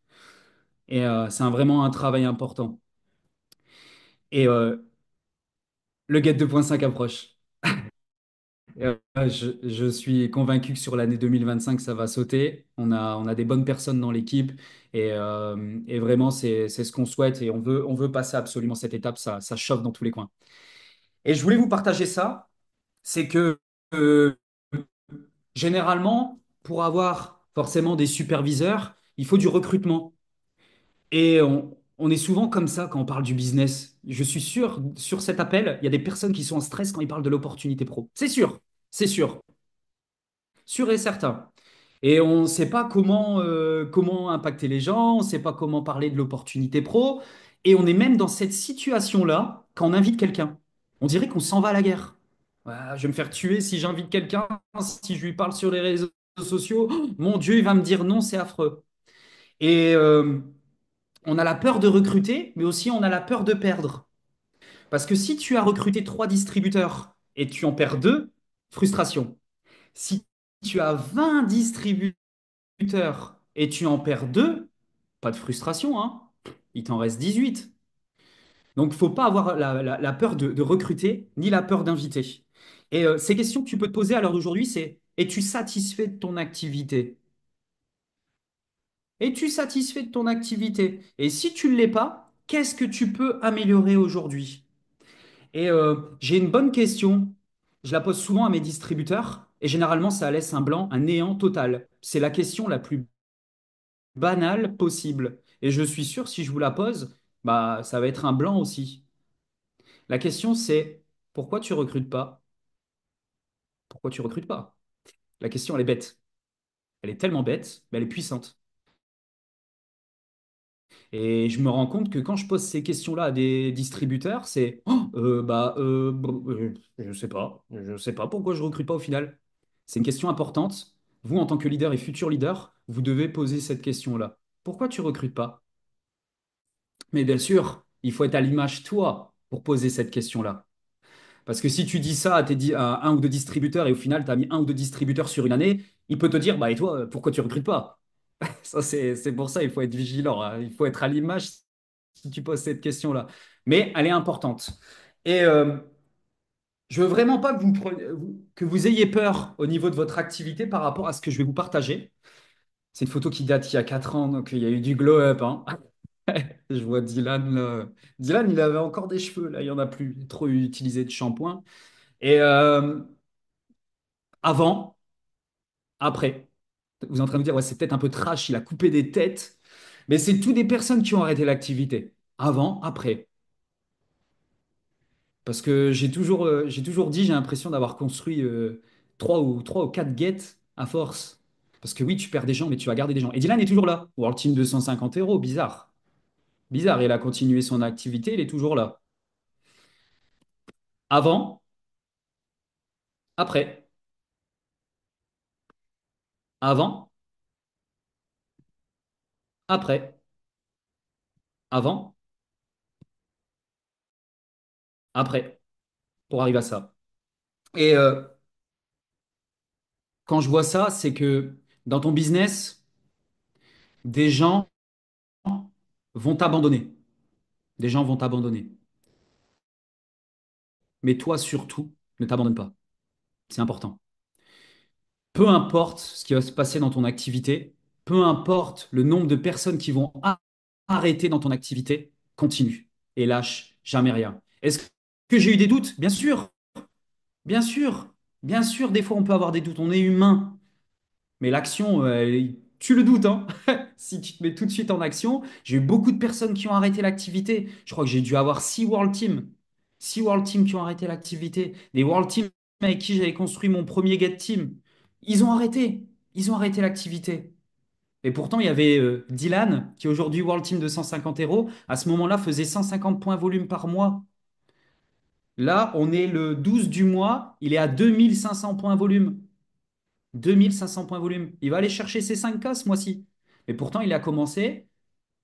Et vraiment un travail important. Et le Gate 2.5 approche. Et, je suis convaincu que sur l'année 2025, ça va sauter. On a des bonnes personnes dans l'équipe et vraiment, c'est ce qu'on souhaite et on veut passer absolument cette étape. Ça chauffe dans tous les coins. Et je voulais vous partager ça. C'est que euh, généralement, pour avoir forcément des superviseurs, il faut du recrutement. Et on est souvent comme ça quand on parle du business. Je suis sûr, sur cet appel, il y a des personnes qui sont en stress quand ils parlent de l'opportunité pro. C'est sûr. Sûr et certain. Et on ne sait pas comment impacter les gens, on ne sait pas comment parler de l'opportunité pro. Et on est même dans cette situation-là quand on invite quelqu'un. On dirait qu'on s'en va à la guerre. Voilà, je vais me faire tuer si j'invite quelqu'un, si je lui parle sur les réseaux sociaux. Oh, mon Dieu, il va me dire non, c'est affreux. Et on a la peur de recruter, mais aussi on a la peur de perdre. Parce que si tu as recruté 3 distributeurs et tu en perds 2, frustration. Si tu as 20 distributeurs et tu en perds 2, pas de frustration, hein. Il t'en reste 18. Donc, il ne faut pas avoir la peur de recruter, ni la peur d'inviter. Et ces questions que tu peux te poser à l'heure d'aujourd'hui, c'est: es-tu satisfait de ton activité? Es-tu satisfait de ton activité? Et si tu ne l'es pas, qu'est-ce que tu peux améliorer aujourd'hui? Et j'ai une bonne question. Je la pose souvent à mes distributeurs et généralement, ça laisse un blanc, un néant total. C'est la question la plus banale possible. Et je suis sûr, si je vous la pose, bah, ça va être un blanc aussi. La question, c'est: pourquoi tu recrutes pas? Pourquoi tu recrutes pas? La question, elle est bête. Elle est tellement bête, mais elle est puissante. Et je me rends compte que quand je pose ces questions-là à des distributeurs, c'est oh, je sais pas pourquoi je recrute pas au final. C'est une question importante. Vous, en tant que leader et futur leader, vous devez poser cette question-là. Pourquoi tu recrutes pas? Mais bien sûr, il faut être à l'image toi pour poser cette question-là. Parce que si tu dis ça à un ou deux distributeurs et au final, tu as mis un ou deux distributeurs sur une année, il peut te dire, bah et toi, pourquoi tu recrutes pas? Ça, c'est pour ça, il faut être vigilant, hein. Il faut être à l'image si tu poses cette question-là. Mais elle est importante. Et je veux vraiment pas que que vous ayez peur au niveau de votre activité par rapport à ce que je vais vous partager. C'est une photo qui date il y a 4 ans, donc il y a eu du glow-up, hein. Je vois Dylan, là. Dylan, il avait encore des cheveux, là, il n'y en a plus. Il a trop utilisé de shampoing. Et avant, après. Vous êtes en train de dire, ouais, c'est peut-être un peu trash, il a coupé des têtes. Mais c'est toutes des personnes qui ont arrêté l'activité. Avant, après. Parce que j'ai toujours dit, j'ai l'impression d'avoir construit 3 ou 4 guettes à force. Parce que oui, tu perds des gens, mais tu vas garder des gens. Et Dylan est toujours là. World Team 250 euros, bizarre. Bizarre, il a continué son activité, il est toujours là. Avant, après. Avant, après. Avant, après. Pour arriver à ça. Et quand je vois ça, c'est que dans ton business, des gens vont t'abandonner. Des gens vont t'abandonner. Mais toi, surtout, ne t'abandonne pas. C'est important. peu importe ce qui va se passer dans ton activité, peu importe le nombre de personnes qui vont arrêter dans ton activité, continue et lâche jamais rien. Est-ce que j'ai eu des doutes? Bien sûr, bien sûr, bien sûr, des fois on peut avoir des doutes, on est humain. Mais l'action, tu le doutes, hein. Si tu te mets tout de suite en action, j'ai eu beaucoup de personnes qui ont arrêté l'activité. Je crois que j'ai dû avoir 6 World Teams. 6 World Teams qui ont arrêté l'activité. Des World Teams avec qui j'avais construit mon premier Get Team. Ils ont arrêté. Ils ont arrêté l'activité. Et pourtant, il y avait Dylan, qui est aujourd'hui World Team de 150 euros. À ce moment-là, faisait 150 points volume par mois. Là, on est le 12 du mois. Il est à 2500 points volume. 2500 points volume. Il va aller chercher ses 5K ce mois-ci. Mais pourtant, il a commencé,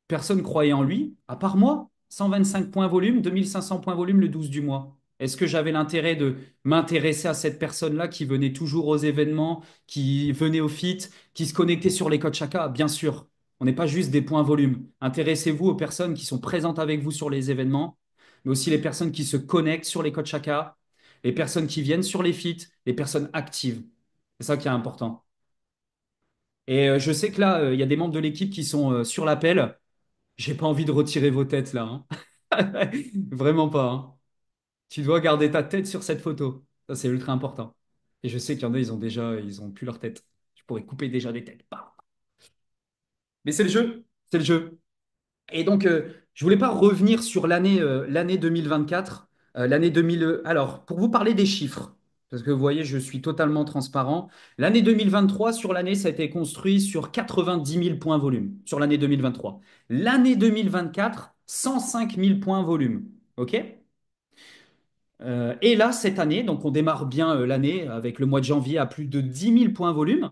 personne croyait en lui, à part moi. 125 points volume, 2500 points volume le 12 du mois. Est-ce que j'avais l'intérêt de m'intéresser à cette personne-là qui venait toujours aux événements, qui venait au fit, qui se connectait sur les codes Chaka? Bien sûr. On n'est pas juste des points volume. Intéressez-vous aux personnes qui sont présentes avec vous sur les événements, mais aussi les personnes qui se connectent sur les codes Chaka, les personnes qui viennent sur les feats, les personnes actives. C'est ça qui est important. Et je sais que là, il y a des membres de l'équipe qui sont sur l'appel. J'ai pas envie de retirer vos têtes là, hein. Vraiment pas, hein. Tu dois garder ta tête sur cette photo. Ça, c'est ultra important. Et je sais qu'il y en a, ils ont plus leur tête. Je pourrais couper déjà des têtes. Bah. Mais c'est le jeu. C'est le jeu. Et donc, je voulais pas revenir sur l'année 2024, l'année 2000. Alors, pour vous parler des chiffres, parce que vous voyez, je suis totalement transparent. L'année 2023, sur l'année, ça a été construit sur 90 000 points volume, sur l'année 2023. L'année 2024, 105 000 points volume. OK? Et là, cette année, donc on démarre bien l'année avec le mois de janvier à plus de 10 000 points volume.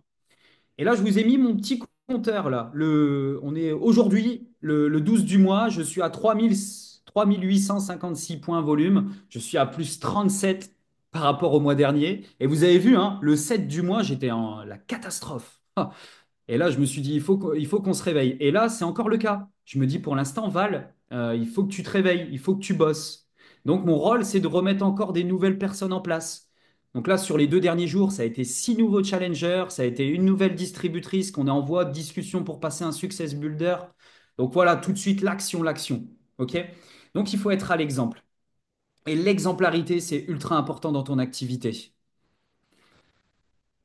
Et là, je vous ai mis mon petit compteur là. On est aujourd'hui le 12 du mois. Je suis à 3856 points volume. Je suis à plus 37 par rapport au mois dernier. Et vous avez vu, hein, le 7 du mois, j'étais en la catastrophe. Et là, je me suis dit, il faut qu'on se réveille. Et là, c'est encore le cas. Je me dis, pour l'instant, Val, il faut que tu te réveilles, il faut que tu bosses. Donc, mon rôle, c'est de remettre encore des nouvelles personnes en place. Donc là, sur les 2 derniers jours, ça a été 6 nouveaux challengers, ça a été une nouvelle distributrice qu'on est en voie de discussion pour passer un success builder. Donc voilà, tout de suite, l'action, l'action. OK? Donc, il faut être à l'exemple. Et l'exemplarité, c'est ultra important dans ton activité.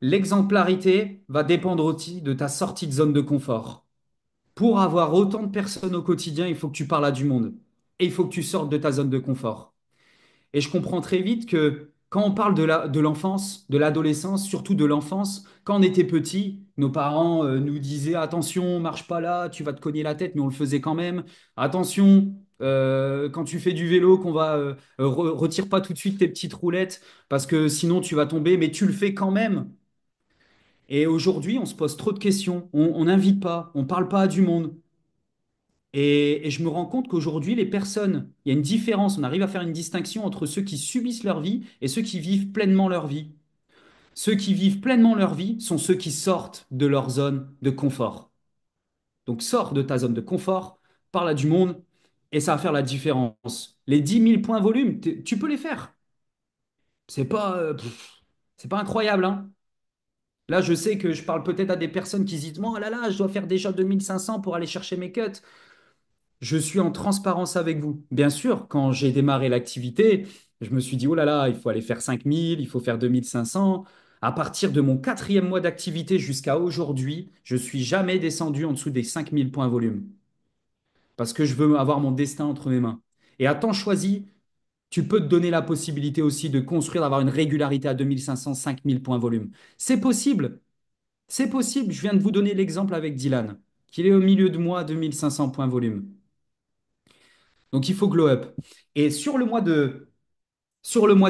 L'exemplarité va dépendre aussi de ta sortie de zone de confort. Pour avoir autant de personnes au quotidien, il faut que tu parles à du monde. Et il faut que tu sortes de ta zone de confort. Et je comprends très vite que quand on parle de l'enfance, de l'adolescence, surtout de l'enfance, quand on était petit, nos parents nous disaient attention, marche pas là, tu vas te cogner la tête, mais on le faisait quand même. Attention, quand tu fais du vélo, qu'on va retire pas tout de suite tes petites roulettes parce que sinon tu vas tomber, mais tu le fais quand même. Et aujourd'hui, on se pose trop de questions, on n'invite pas, on parle pas à du monde. Et je me rends compte qu'aujourd'hui, les personnes, il y a une différence, on arrive à faire une distinction entre ceux qui subissent leur vie et ceux qui vivent pleinement leur vie. Ceux qui vivent pleinement leur vie sont ceux qui sortent de leur zone de confort. Donc sors de ta zone de confort, parle à du monde et ça va faire la différence. Les 10 000 points volume, tu peux les faire. C'est pas incroyable, hein. Là, je sais que je parle peut-être à des personnes qui se disent, oh là là, je dois faire déjà 2500 pour aller chercher mes cuts. Je suis en transparence avec vous. Bien sûr, quand j'ai démarré l'activité, je me suis dit, oh là là, il faut aller faire 5000, il faut faire 2500. À partir de mon 4e mois d'activité jusqu'à aujourd'hui, je suis jamais descendu en dessous des 5000 points volume. Parce que je veux avoir mon destin entre mes mains. Et à temps choisi, tu peux te donner la possibilité aussi de construire, d'avoir une régularité à 2500, 5000 points volume. C'est possible. C'est possible. Je viens de vous donner l'exemple avec Dylan, qu'il est au milieu de moi à 2500 points volume. Donc il faut glow up. Et sur le mois de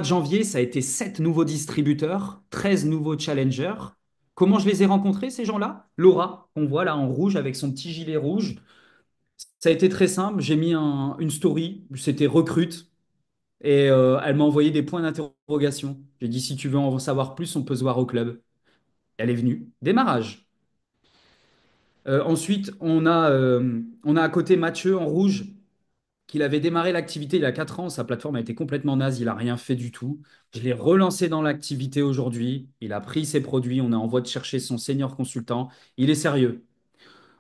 janvier, ça a été 7 nouveaux distributeurs, 13 nouveaux challengers. Comment je les ai rencontrés, ces gens-là? Laura, qu'on voit là en rouge avec son petit gilet rouge. Ça a été très simple. J'ai mis une story, c'était recrute, et elle m'a envoyé des points d'interrogation. J'ai dit, si tu veux en savoir plus, on peut se voir au club. Elle est venue. Démarrage. Ensuite, on a à côté Mathieu en rouge. qu'il avait démarré l'activité il y a 4 ans. Sa plateforme a été complètement naze, il n'a rien fait du tout. Je l'ai relancé dans l'activité aujourd'hui. Il a pris ses produits, on est en voie de chercher son senior consultant. Il est sérieux.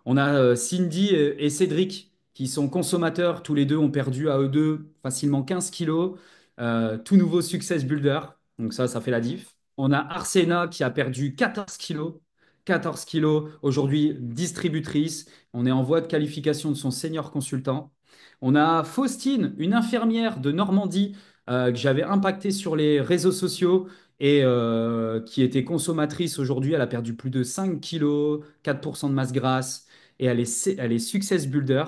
On a Cindy et Cédric qui sont consommateurs. Tous les deux ont perdu à eux deux facilement 15 kilos. Tout nouveau success builder. Donc ça fait la diff. On a Arsena qui a perdu 14 kilos. 14 kilos aujourd'hui distributrice. On est en voie de qualification de son senior consultant. On a Faustine, une infirmière de Normandie que j'avais impactée sur les réseaux sociaux et qui était consommatrice aujourd'hui. Elle a perdu plus de 5 kilos, 4% de masse grasse et elle est success builder.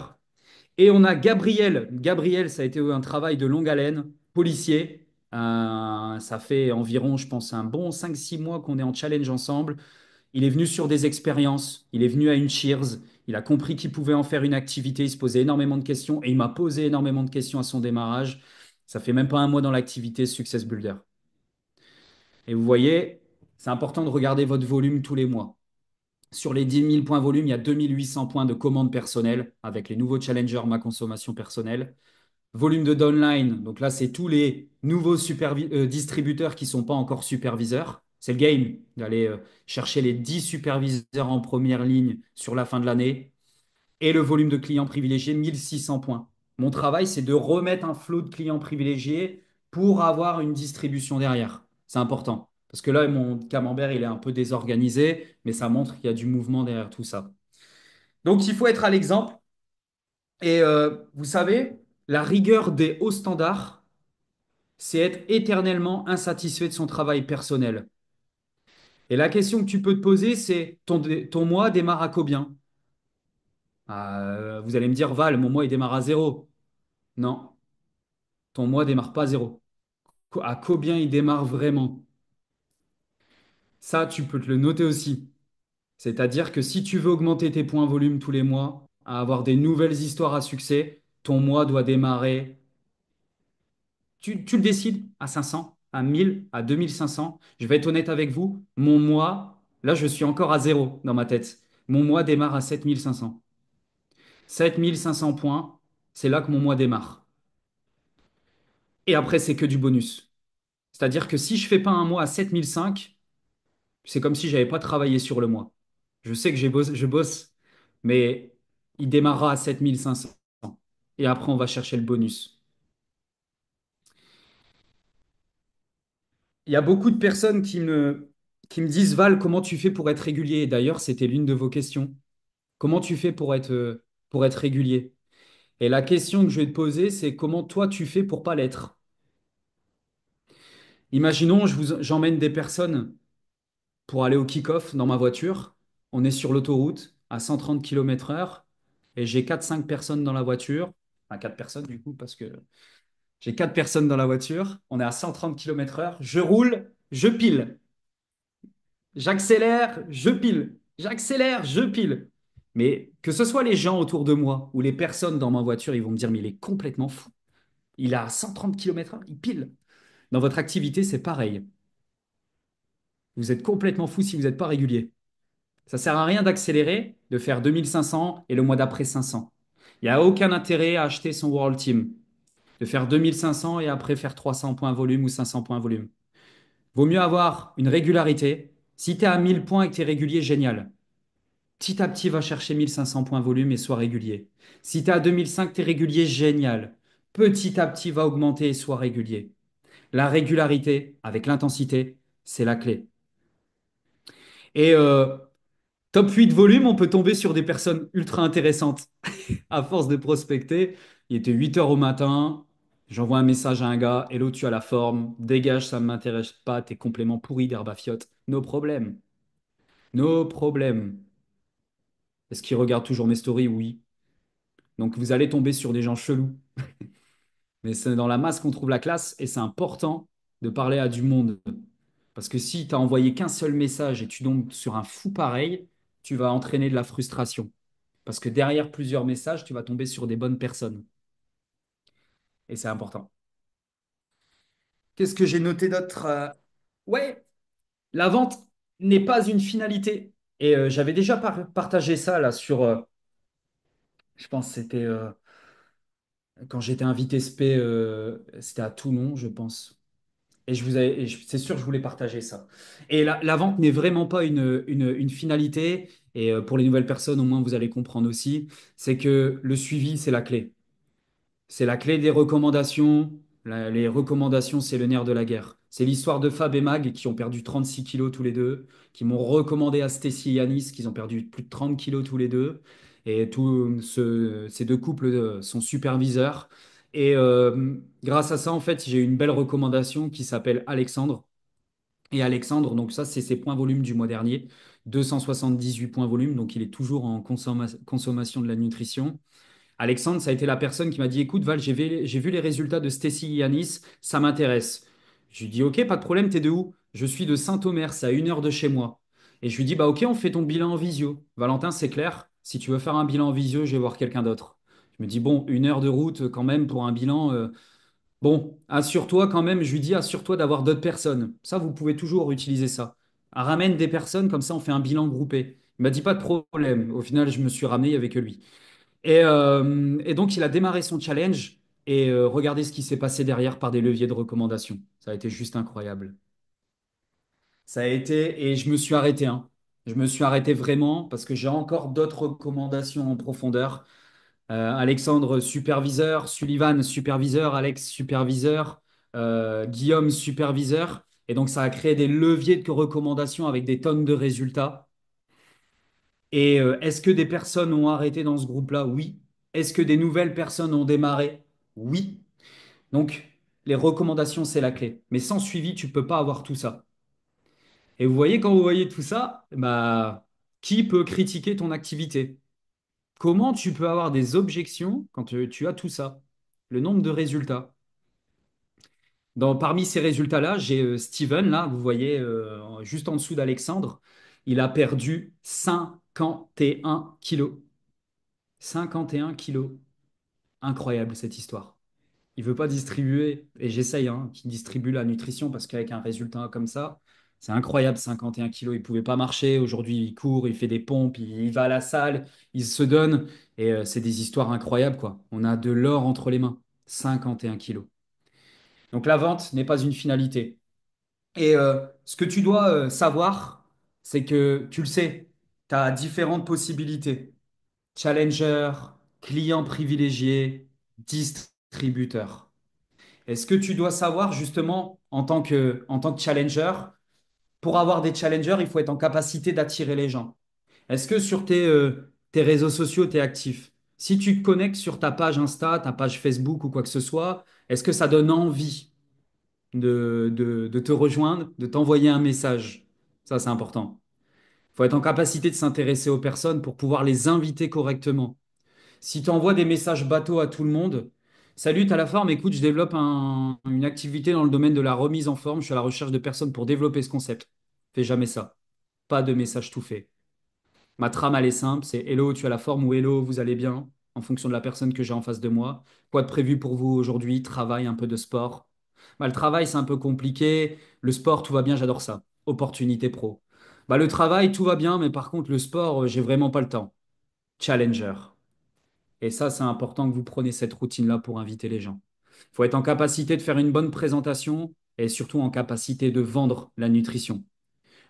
Et on a Gabriel. Gabriel, ça a été un travail de longue haleine, policier. Ça fait environ, je pense, un bon 5-6 mois qu'on est en challenge ensemble. Il est venu sur des expériences, il est venu à une Cheers, il a compris qu'il pouvait en faire une activité, il se posait énormément de questions et il m'a posé énormément de questions à son démarrage. Ça fait même pas un mois dans l'activité Success Builder. Et vous voyez, c'est important de regarder votre volume tous les mois. Sur les 10 000 points volume, il y a 2 800 points de commande personnelle avec les nouveaux challengers Ma Consommation Personnelle. Volume de downline, donc là, c'est tous les nouveaux distributeurs qui ne sont pas encore superviseurs. C'est le game d'aller chercher les 10 superviseurs en première ligne sur la fin de l'année. Et le volume de clients privilégiés, 1 600 points. Mon travail, c'est de remettre un flot de clients privilégiés pour avoir une distribution derrière. C'est important. Parce que là, mon camembert, il est un peu désorganisé, mais ça montre qu'il y a du mouvement derrière tout ça. Donc, il faut être à l'exemple. Et vous savez, la rigueur des hauts standards, c'est être éternellement insatisfait de son travail personnel. Et la question que tu peux te poser, c'est ton mois démarre à combien? Vous allez me dire, Val, mon mois il démarre à zéro. Non, ton mois démarre pas à zéro. À combien il démarre vraiment? Ça, tu peux te le noter aussi. C'est-à-dire que si tu veux augmenter tes points volume tous les mois, à avoir des nouvelles histoires à succès, ton mois doit démarrer. Tu le décides à 500, à 1000, à 2500. Je vais être honnête avec vous, mon mois, là, je suis encore à zéro dans ma tête. Mon mois démarre à 7500. 7500 points, c'est là que mon mois démarre. Et après, c'est que du bonus. C'est-à-dire que si je fais pas un mois à 7005, c'est comme si j'avais pas travaillé sur le mois. Je sais que je bosse, mais il démarrera à 7500. Et après, on va chercher le bonus. Il y a beaucoup de personnes qui me disent, Val, comment tu fais pour être régulier? Et d'ailleurs, c'était l'une de vos questions. Comment tu fais pour être régulier? Et la question que je vais te poser, c'est comment toi tu fais pour pas l'être? Imaginons, j'emmène des personnes pour aller au kick-off dans ma voiture. On est sur l'autoroute à 130 km/h et j'ai 4-5 personnes dans la voiture. Enfin, 4 personnes du coup, parce que j'ai 4 personnes dans la voiture. On est à 130 km/h. Je roule, je pile. J'accélère, je pile. J'accélère, je pile. Mais que ce soit les gens autour de moi ou les personnes dans ma voiture, ils vont me dire, mais il est complètement fou. Il a 130 km/h, il pile. Dans votre activité, c'est pareil. Vous êtes complètement fou si vous n'êtes pas régulier. Ça sert à rien d'accélérer, de faire 2500 et le mois d'après 500. Il n'y a aucun intérêt à acheter son World Team, de faire 2500 et après faire 300 points volume ou 500 points volume. Vaut mieux avoir une régularité. Si tu es à 1000 points et que tu es régulier, génial. Petit à petit, va chercher 1500 points volume et sois régulier. Si tu es à 2005, tu es régulier, génial. Petit à petit, va augmenter et sois régulier. La régularité avec l'intensité, c'est la clé. Et top 8 volume, on peut tomber sur des personnes ultra intéressantes. À force de prospecter, il était 8 heures au matin, j'envoie un message à un gars, Hello, tu as la forme, dégage, ça ne m'intéresse pas, tes compléments pourris d'herbe à fiotte. No problème. No problème. Est-ce qu'il regarde toujours mes stories? Oui. Donc vous allez tomber sur des gens chelous. Mais c'est dans la masse qu'on trouve la classe et c'est important de parler à du monde. Parce que si tu as envoyé qu'un seul message et tu tombes sur un fou pareil, tu vas entraîner de la frustration. Parce que derrière plusieurs messages, tu vas tomber sur des bonnes personnes. Et c'est important. Qu'est-ce que j'ai noté d'autre? Ouais, la vente n'est pas une finalité. Et j'avais déjà partagé ça là sur, je pense que c'était quand j'étais invité SP, c'était à Toulon, je pense. Et c'est sûr, je voulais partager ça. Et la vente n'est vraiment pas une finalité. Et pour les nouvelles personnes, au moins, vous allez comprendre aussi, c'est que le suivi, c'est la clé. C'est la clé des recommandations. Les recommandations, c'est le nerf de la guerre. C'est l'histoire de Fab et Mag qui ont perdu 36 kilos tous les deux, qui m'ont recommandé à Stacy et Yanis, qui ont perdu plus de 30 kilos tous les deux. Et ces deux couples sont superviseurs. Et grâce à ça, en fait, j'ai eu une belle recommandation qui s'appelle Alexandre. Et Alexandre, donc ça, c'est ses points volume du mois dernier. 278 points volume, donc il est toujours en consommation de la nutrition. Alexandre, ça a été la personne qui m'a dit, écoute Val, j'ai vu les résultats de Stacy Yanis, ça m'intéresse. Je lui dis, ok, pas de problème, t'es de où? Je suis de Saint-Omer, c'est à 1 heure de chez moi. Et je lui dis, bah ok, on fait ton bilan en visio. Valentin, c'est clair, si tu veux faire un bilan en visio, je vais voir quelqu'un d'autre. Je me dis, bon, 1 heure de route quand même pour un bilan. Bon, assure-toi quand même, je lui dis, assure-toi d'avoir d'autres personnes. Ça, vous pouvez toujours utiliser ça. Ah, ramène des personnes, comme ça on fait un bilan groupé. Il m'a dit, pas de problème. Au final, je me suis ramené, il n'y avait que lui. Et donc, il a démarré son challenge et regardez ce qui s'est passé derrière par des leviers de recommandation. Ça a été juste incroyable. Ça a été, et je me suis arrêté, hein. Je me suis arrêté vraiment parce que j'ai encore d'autres recommandations en profondeur. Alexandre, superviseur, Sullivan, superviseur, Alex, superviseur, Guillaume, superviseur. Et donc, ça a créé des leviers de recommandation avec des tonnes de résultats. Et est-ce que des personnes ont arrêté dans ce groupe-là? Oui. Est-ce que des nouvelles personnes ont démarré? Oui. Donc, les recommandations, c'est la clé. Mais sans suivi, tu peux pas avoir tout ça. Et vous voyez, quand vous voyez tout ça, bah, qui peut critiquer ton activité? Comment tu peux avoir des objections quand tu as tout ça? Le nombre de résultats. Parmi ces résultats-là, j'ai Steven, là, vous voyez, juste en dessous d'Alexandre, il a perdu 51 kilos. 51 kilos. Incroyable cette histoire. Il veut pas distribuer, et j'essaye, hein, qu'il distribue la nutrition parce qu'avec un résultat comme ça, c'est incroyable, 51 kilos. Il pouvait pas marcher. Aujourd'hui, il court, il fait des pompes, il va à la salle, il se donne. Et c'est des histoires incroyables, quoi. On a de l'or entre les mains. 51 kilos. Donc la vente n'est pas une finalité. Et ce que tu dois savoir, c'est que tu le sais, tu as différentes possibilités. Challenger, client privilégié, distributeur. Et ce que tu dois savoir justement en tant que challenger, pour avoir des challengers, il faut être en capacité d'attirer les gens. Est-ce que sur tes réseaux sociaux, tu es actif? Si tu te connectes sur ta page Insta, ta page Facebook ou quoi que ce soit, est-ce que ça donne envie de te rejoindre, de t'envoyer un message? Ça, c'est important. Il faut être en capacité de s'intéresser aux personnes pour pouvoir les inviter correctement. Si tu envoies des messages bateaux à tout le monde, salut, t'as la forme, écoute, je développe une activité dans le domaine de la remise en forme, je suis à la recherche de personnes pour développer ce concept. Fais jamais ça. Pas de message tout fait. Ma trame, elle est simple, c'est hello, tu as la forme ou hello, vous allez bien, en fonction de la personne que j'ai en face de moi. Quoi de prévu pour vous aujourd'hui? Travail, un peu de sport. Bah, le travail, c'est un peu compliqué. Le sport, tout va bien, j'adore ça. Opportunité pro. Bah, le travail, tout va bien, mais par contre, le sport, j'ai vraiment pas le temps. Challenger. Et ça, c'est important que vous preniez cette routine-là pour inviter les gens. Il faut être en capacité de faire une bonne présentation et surtout en capacité de vendre la nutrition.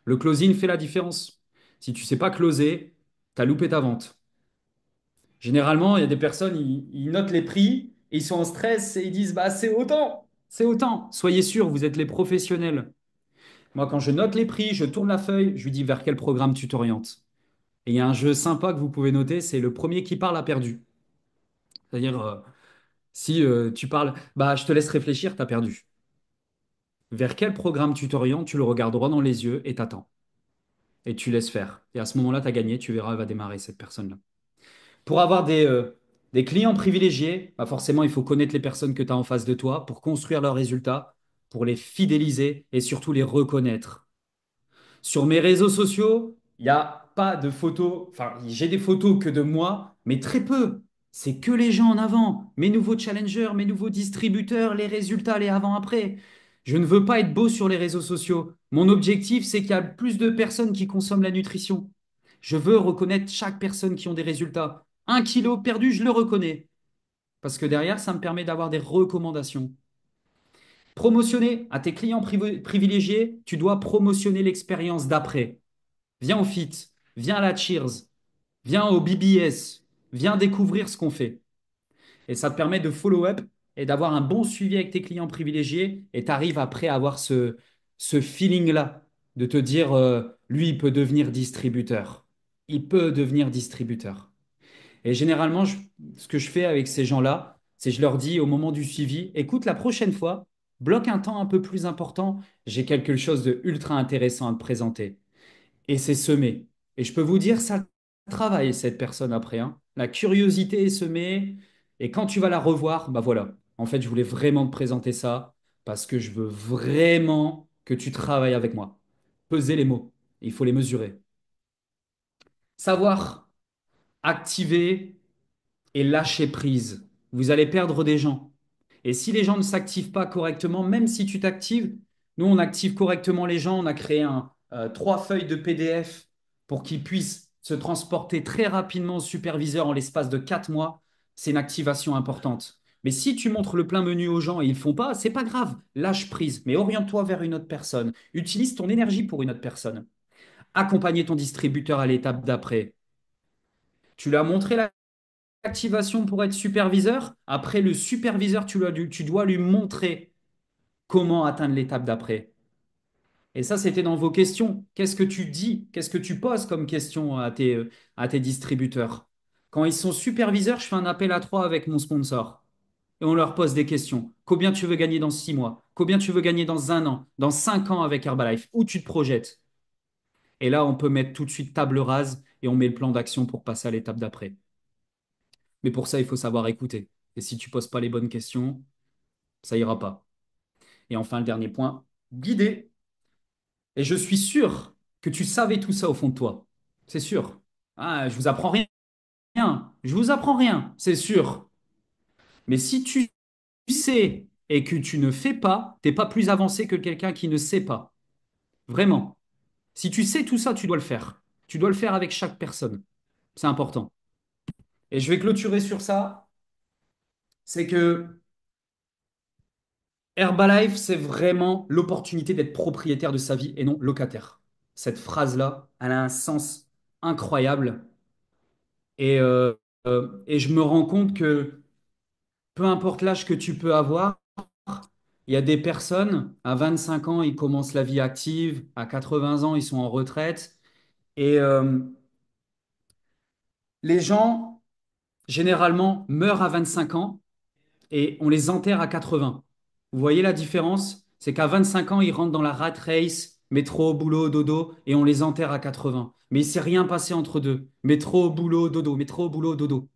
Le closing fait la différence. Si tu ne sais pas closer, tu as loupé ta vente. Généralement, il y a des personnes, ils notent les prix, et ils sont en stress et ils disent, bah, c'est autant, c'est autant. Soyez sûr, vous êtes les professionnels. Moi, quand je note les prix, je tourne la feuille, je lui dis vers quel programme tu t'orientes. Et il y a un jeu sympa que vous pouvez noter, c'est le premier qui parle a perdu. C'est-à-dire, si tu parles, bah, je te laisse réfléchir, tu as perdu. Vers quel programme tu t'orientes, tu le regardes droit dans les yeux et t'attends. Et tu laisses faire. Et à ce moment-là, tu as gagné, tu verras, elle va démarrer cette personne-là. Pour avoir des clients privilégiés, bah forcément, il faut connaître les personnes que tu as en face de toi pour construire leurs résultats, pour les fidéliser et surtout les reconnaître. Sur mes réseaux sociaux, il n'y a pas de photos. Enfin, j'ai des photos que de moi, mais très peu. C'est que les gens en avant, mes nouveaux challengers, mes nouveaux distributeurs, les résultats, les avant-après. Je ne veux pas être beau sur les réseaux sociaux. Mon objectif, c'est qu'il y a plus de personnes qui consomment la nutrition. Je veux reconnaître chaque personne qui ont des résultats. 1 kilo perdu, je le reconnais. parce que derrière, ça me permet d'avoir des recommandations. Promotionner à tes clients privilégiés, tu dois promotionner l'expérience d'après. Viens au FIT, viens à la Cheers, viens au BBS, viens découvrir ce qu'on fait. Et ça te permet de follow-up et d'avoir un bon suivi avec tes clients privilégiés. Et tu arrives après à avoir ce feeling-là de te dire, lui, il peut devenir distributeur. Il peut devenir distributeur. Et généralement, ce que je fais avec ces gens-là, c'est je leur dis au moment du suivi, écoute, la prochaine fois, bloque un temps un peu plus important, j'ai quelque chose de ultra intéressant à te présenter. Et c'est semé. Et je peux vous dire, ça travaille cette personne après, hein. La curiosité est semée. Et quand tu vas la revoir, bah voilà. En fait, je voulais vraiment te présenter ça parce que je veux vraiment que tu travailles avec moi. Peser les mots. Il faut les mesurer. Savoir activer et lâcher prise. Vous allez perdre des gens. Et si les gens ne s'activent pas correctement, même si tu t'actives, nous, on active correctement les gens. On a créé trois feuilles de PDF pour qu'ils puissent se transporter très rapidement au superviseur en l'espace de 4 mois. C'est une activation importante. Mais si tu montres le plein menu aux gens et ils ne le font pas, c'est pas grave. Lâche prise, mais oriente-toi vers une autre personne. Utilise ton énergie pour une autre personne. Accompagner ton distributeur à l'étape d'après. Tu lui as montré l'activation pour être superviseur. Après, le superviseur, tu dois lui montrer comment atteindre l'étape d'après. Et ça, c'était dans vos questions. Qu'est-ce que tu dis? Qu'est-ce que tu poses comme question à tes distributeurs? Quand ils sont superviseurs, je fais un appel à trois avec mon sponsor. Et on leur pose des questions. Combien tu veux gagner dans 6 mois? Combien tu veux gagner dans un an? Dans 5 ans avec Herbalife? Où tu te projettes? Et là, on peut mettre tout de suite table rase et on met le plan d'action pour passer à l'étape d'après. Mais pour ça, il faut savoir écouter. Et si tu poses pas les bonnes questions, ça ira pas. Et enfin, le dernier point, guider. Et je suis sûr que tu savais tout ça au fond de toi. C'est sûr. Ah, je vous apprends rien. Je vous apprends rien, c'est sûr. Mais si tu sais et que tu ne fais pas, t'es pas plus avancé que quelqu'un qui ne sait pas. Vraiment. Si tu sais tout ça, tu dois le faire. Tu dois le faire avec chaque personne. C'est important. Et je vais clôturer sur ça. C'est que Herbalife, c'est vraiment l'opportunité d'être propriétaire de sa vie et non locataire. Cette phrase-là, elle a un sens incroyable. Et je me rends compte que peu importe l'âge que tu peux avoir, il y a des personnes, à 25 ans, ils commencent la vie active, à 80 ans, ils sont en retraite. Et les gens, généralement, meurent à 25 ans et on les enterre à 80. Vous voyez la différence? C'est qu'à 25 ans, ils rentrent dans la rat race, métro, boulot, dodo, et on les enterre à 80. Mais il ne s'est rien passé entre deux. Métro, boulot, dodo, métro, boulot, dodo.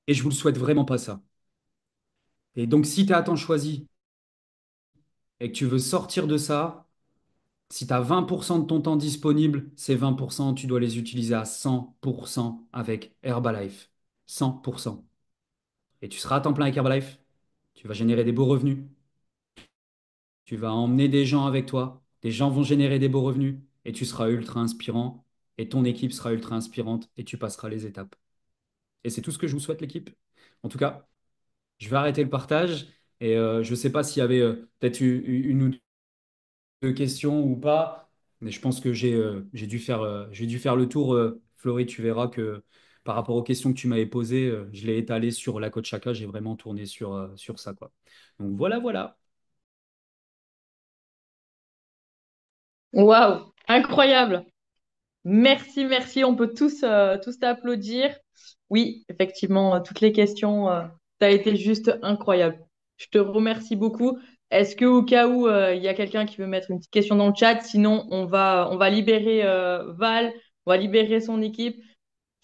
Et je vous le souhaite vraiment pas ça. Et donc, si tu as temps choisi et que tu veux sortir de ça, si tu as 20% de ton temps disponible, ces 20%, tu dois les utiliser à 100% avec Herbalife. 100%. Et tu seras à temps plein avec Herbalife. Tu vas générer des beaux revenus. Tu vas emmener des gens avec toi. Des gens vont générer des beaux revenus. Et tu seras ultra inspirant. Et ton équipe sera ultra inspirante. Et tu passeras les étapes. Et c'est tout ce que je vous souhaite, l'équipe. En tout cas, je vais arrêter le partage. Et je ne sais pas s'il y avait peut-être une ou de questions ou pas. Mais je pense que j'ai dû faire le tour. Florie, tu verras que par rapport aux questions que tu m'avais posées, je l'ai étalé sur la Coach Chaka. J'ai vraiment tourné sur ça, quoi. Donc voilà, voilà. Waouh, incroyable. Merci, merci. On peut tous t'applaudir. Oui, effectivement, toutes les questions, ça a été juste incroyable. Je te remercie beaucoup. Est-ce que au cas où il y a quelqu'un qui veut mettre une petite question dans le chat, sinon on va libérer Val, on va libérer son équipe.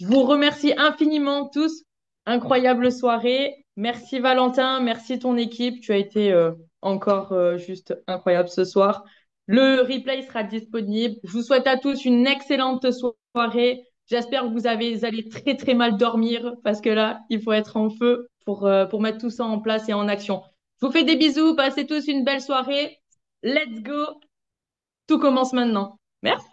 Je vous remercie infiniment tous. Incroyable soirée. Merci Valentin, merci ton équipe. Tu as été encore juste incroyable ce soir. Le replay sera disponible. Je vous souhaite à tous une excellente soirée. J'espère que vous allez très très mal dormir parce que là, il faut être en feu pour mettre tout ça en place et en action. Je vous fais des bisous. Passez tous une belle soirée. Let's go. Tout commence maintenant. Merci.